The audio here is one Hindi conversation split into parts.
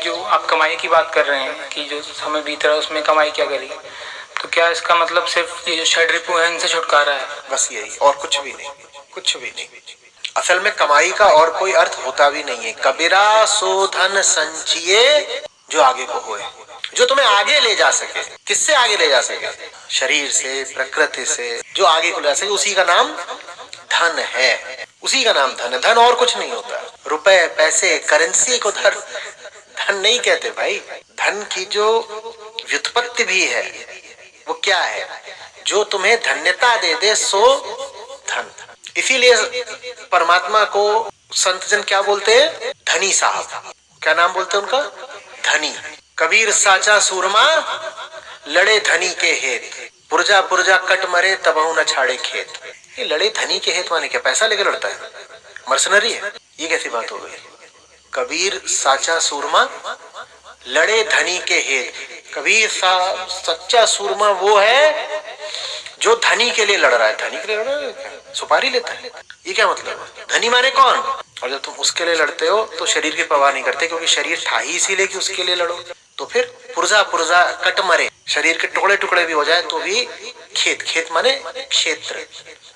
जो आप कमाई की बात कर रहे हैं कि जो समय बीत रहा है उसमें कमाई क्या करी, तो क्या इसका मतलब सिर्फ ये जो षड रिपु है इनसे छुटकारा है? बस यही, और कुछ भी नहीं, कुछ भी नहीं। असल में कमाई का और कोई अर्थ होता भी नहीं है। कबीरा सो धन संचिए जो आगे को होए, जो तुम्हें आगे ले जा सके। किससे आगे ले जा सके? शरीर से, प्रकृति से, जो आगे को ले जा सके, उसी का नाम धन है, उसी का नाम धन है। धन और कुछ नहीं होता। रुपए, पैसे, करेंसी को धन नहीं कहते भाई। धन की जो व्युत्पत्ति भी है वो क्या है? जो तुम्हें धन्यता दे दे सो धन। इसीलिए परमात्मा को संत जन क्या बोलते हैं? धनी साहब। क्या नाम बोलते हैं उनका? धनी। कबीर साचा सूरमा लड़े धनी के हेत, पुरजा पुरजा कट मरे तबहु न छाड़े खेत। ये लड़े धनी के हेत माने क्या? पैसा लेके लड़ता है? मर्सनरी है? ये कैसी बात हो गई? कबीर साचा सूरमा लड़े धनी के हेत। कबीर साहब सच्चा सूरमा वो है जो धनी के लिए लड़ रहा है। धनी के लिए लड़ रहा है, सुपारी लेता है, ये क्या मतलब? धनी माने कौन? और जब तुम उसके लिए लड़ते हो तो शरीर की परवाह नहीं करते, क्योंकि शरीर था ही इसीलिए कि उसके लिए लड़ो। तो फिर पुरजा पुरजा कट मरे, शरीर के टुकड़े टुकड़े भी हो जाए तो भी खेत, खेत माने क्षेत्र,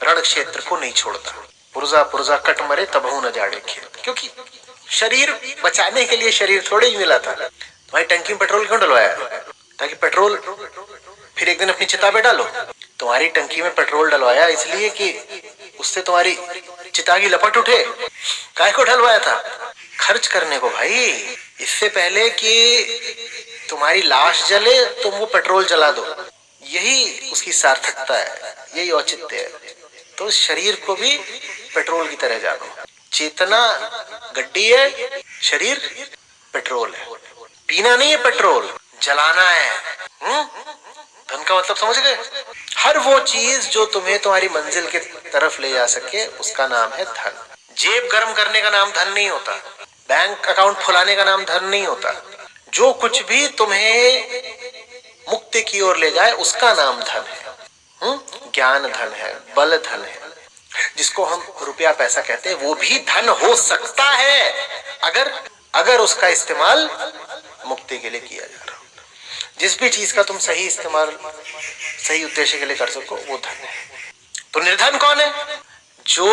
रण क्षेत्र को नहीं छोड़ता। पुरजा पुरजा कट मरे तबहु न जाड़े खेत। क्योंकि शरीर बचाने के लिए शरीर थोड़े ही मिला था भाई। टंकी में पेट्रोल क्यों डलवाया? ताकि पेट्रोल फिर एक दिन अपनी चिता पे डालो। तुम्हारी टंकी में पेट्रोल डलवाया इसलिए कि उससे तुम्हारी चिता की लपट उठे। काहे को डलवाया था? खर्च करने को भाई। इससे पहले कि तुम्हारी लाश जले तुम वो पेट्रोल जला दो, यही उसकी सार्थकता है, यही औचित्य है। तो शरीर को भी पेट्रोल की तरह जानो। चेतना गड्डी है, शरीर पेट्रोल है। पीना नहीं है पेट्रोल, जलाना है। धन का मतलब समझ गए? हर वो चीज जो तुम्हें तुम्हारी मंजिल के तरफ ले जा सके उसका नाम है धन। जेब गर्म करने का नाम धन नहीं होता, बैंक अकाउंट फुलाने का नाम धन नहीं होता। जो कुछ भी तुम्हें मुक्ति की ओर ले जाए उसका नाम धन है। ज्ञान धन है, बल धन है। जिसको हम रुपया पैसा कहते हैं वो भी धन हो सकता है अगर उसका इस्तेमाल मुक्ति के लिए किया जा रहा हो। जिस भी चीज का तुम सही इस्तेमाल सही उद्देश्य के लिए कर सको वो धन है। तो निर्धन कौन है? जो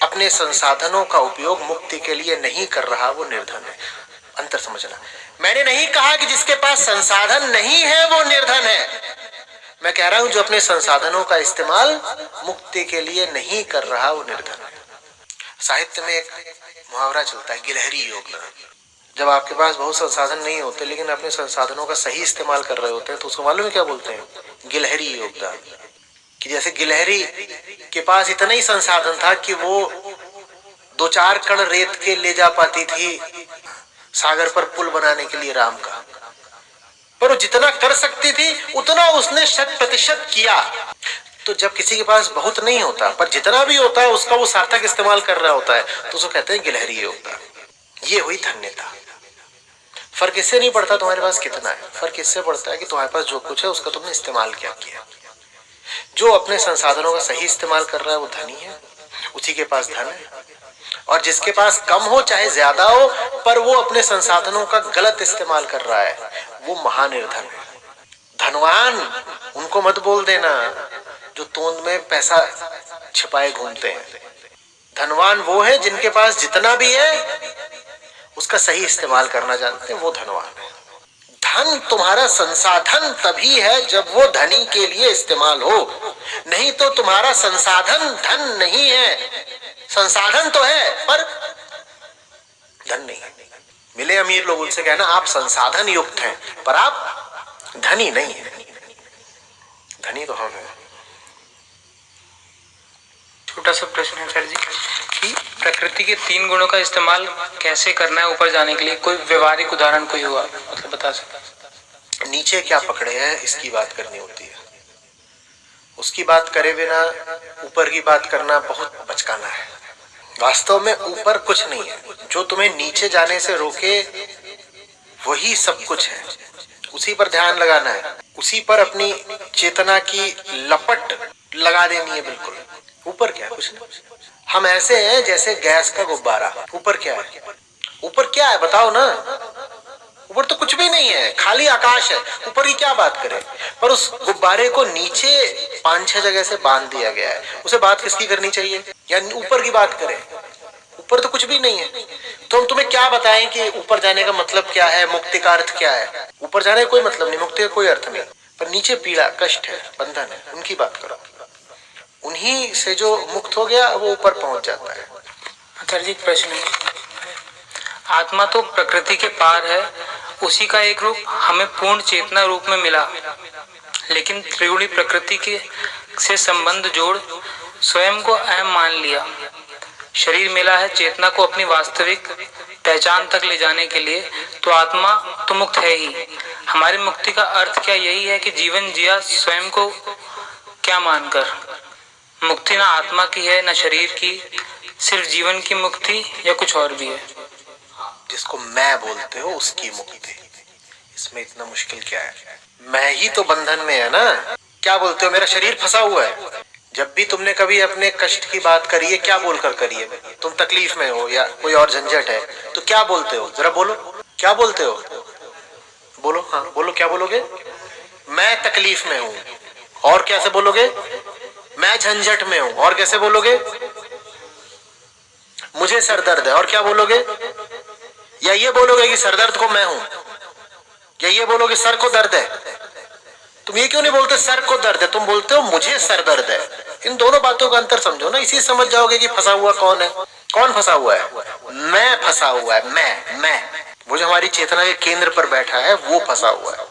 अपने संसाधनों का उपयोग मुक्ति के लिए नहीं कर रहा वो निर्धन है। अंतर समझना। मैंने नहीं कहा कि जिसके पास संसाधन नहीं है वो निर्धन है। मैं कह रहा हूं जो अपने संसाधनों का इस्तेमाल मुक्ति के लिए नहीं कर रहा वो निर्धन है। साहित्य में एक मुहावरा चलता है, गिलहरी योगदान। जब आपके पास बहुत संसाधन नहीं होते लेकिन अपने संसाधनों का सही इस्तेमाल कर रहे होते हैं तो उसको मालूम है क्या बोलते हैं? गिलहरी योगदान। कि जैसे गिलहरी के पास इतना ही संसाधन था कि वो 2-4 कण रेत के ले जा पाती थी सागर पर पुल बनाने के लिए राम का, पर वो जितना कर सकती थी उतना उसने 100% किया। तो जब किसी के पास बहुत नहीं होता पर जितना भी होता है उसका वो सार्थक इस्तेमाल कर रहा होता है तो उसको कहते हैं गिलहरी योगदान। ये हुई धन्यता। फर्क इससे नहीं पड़ता तुम्हारे पास कितना है, फर्क इससे पड़ता है कि तुम्हारे पास जो कुछ है उसका तुमने इस्तेमाल क्या किया। जो अपने संसाधनों का सही इस्तेमाल कर रहा है वो धनी है, उसी के पास धन है। और जिसके पास कम हो चाहे ज्यादा हो पर वो अपने संसाधनों का गलत इस्तेमाल कर रहा है वो महानिर्धन है। धनवान उनको मत बोल देना जो तोंद में पैसा छिपाए घूमते हैं। धनवान वो है जिनके पास जितना भी है उसका सही इस्तेमाल करना जानते हैं, वो धनवान है। धन तुम्हारा संसाधन तभी है जब वो धनी के लिए इस्तेमाल हो, नहीं तो तुम्हारा संसाधन धन नहीं है। संसाधन तो है पर धन नहीं। मिले अमीर लोग उनसे कहना आप संसाधन युक्त हैं पर आप धनी नहीं है। धनी तो हम हैं। छोटा सा प्रश्न है सर जी कि प्रकृति के 3 गुणों का इस्तेमाल कैसे करना है ऊपर जाने के लिए? कोई व्यवहारिक उदाहरण कोई हुआ मतलब बता सकते? नीचे क्या पकड़े हैं इसकी बात करनी होती है, उसकी बात करे बिना ऊपर की बात करना बहुत बचकाना है। वास्तव में ऊपर कुछ नहीं है, जो तुम्हें नीचे जाने से रोके वही सब कुछ है। उसी पर ध्यान लगाना है, उसी पर अपनी चेतना की लपट लगा देनी है। बिल्कुल ऊपर क्या है? कुछ नहीं। हम ऐसे हैं जैसे गैस का गुब्बारा। ऊपर क्या है? ऊपर क्या है बताओ ना? ऊपर तो कुछ भी नहीं है, खाली आकाश है, ऊपर की क्या बात करें। पर उस गुब्बारे को नीचे 5-6 जगह से बांध दिया गया है, उसे बात किसकी करनी चाहिए, या ऊपर की बात करें। ऊपर तो कुछ भी नहीं है, तो हम तुम्हें क्या बताएं कि ऊपर जाने का मतलब क्या है, मुक्ति का अर्थ क्या है। ऊपर जाने का कोई मतलब नहीं, मुक्ति का कोई अर्थ नहीं, पर नीचे पीड़ा, कष्ट है, बंधन है, उनकी बात करो। उन्हीं से जो मुक्त हो गया वो ऊपर पहुंच जाता है। आचार्य जी एक प्रश्न है, आत्मा तो प्रकृति के पार है, उसी का एक रूप हमें पूर्ण चेतना रूप में मिला, लेकिन त्रिगुणी प्रकृति के से संबंध जोड़ स्वयं को अहम मान लिया। शरीर मिला है चेतना को अपनी वास्तविक पहचान तक ले जाने के लिए, तो आत्मा तो मुक्त है ही। हमारी मुक्ति का अर्थ क्या यही है कि जीवन जिया स्वयं को क्या मानकर? मुक्ति ना आत्मा की है ना शरीर की, सिर्फ जीवन की मुक्ति या कुछ और भी है? जिसको मैं बोलते हो उसकी मुक्ति, इसमें इतना मुश्किल क्या है? मैं ही तो बंधन में है ना। क्या बोलते हो, मेरा शरीर फंसा हुआ है। जब भी तुमने कभी अपने कष्ट की बात करी है, क्या बोलकर करी है? तुम तकलीफ में हो या कोई और झंझट है तो क्या बोलते हो, जरा बोलो, क्या बोलते हो? बोलो, हाँ बोलो, क्या बोलोगे? मैं तकलीफ में हूं। और कैसे बोलोगे? मैं झंझट में हूं। और कैसे बोलोगे? मुझे सर दर्द है। और क्या बोलोगे? या ये बोलोगे कि सर दर्द को मैं हूं, या ये बोलोगे सर को दर्द है? तुम ये क्यों नहीं बोलते सर को दर्द है, तुम बोलते हो मुझे सर दर्द है। इन दोनों बातों का अंतर समझो ना, इसी समझ जाओगे कि फंसा हुआ कौन है। कौन फंसा हुआ है? मैं फंसा हुआ है। मैं वो जो हमारी चेतना के केंद्र पर बैठा है वो फंसा हुआ है।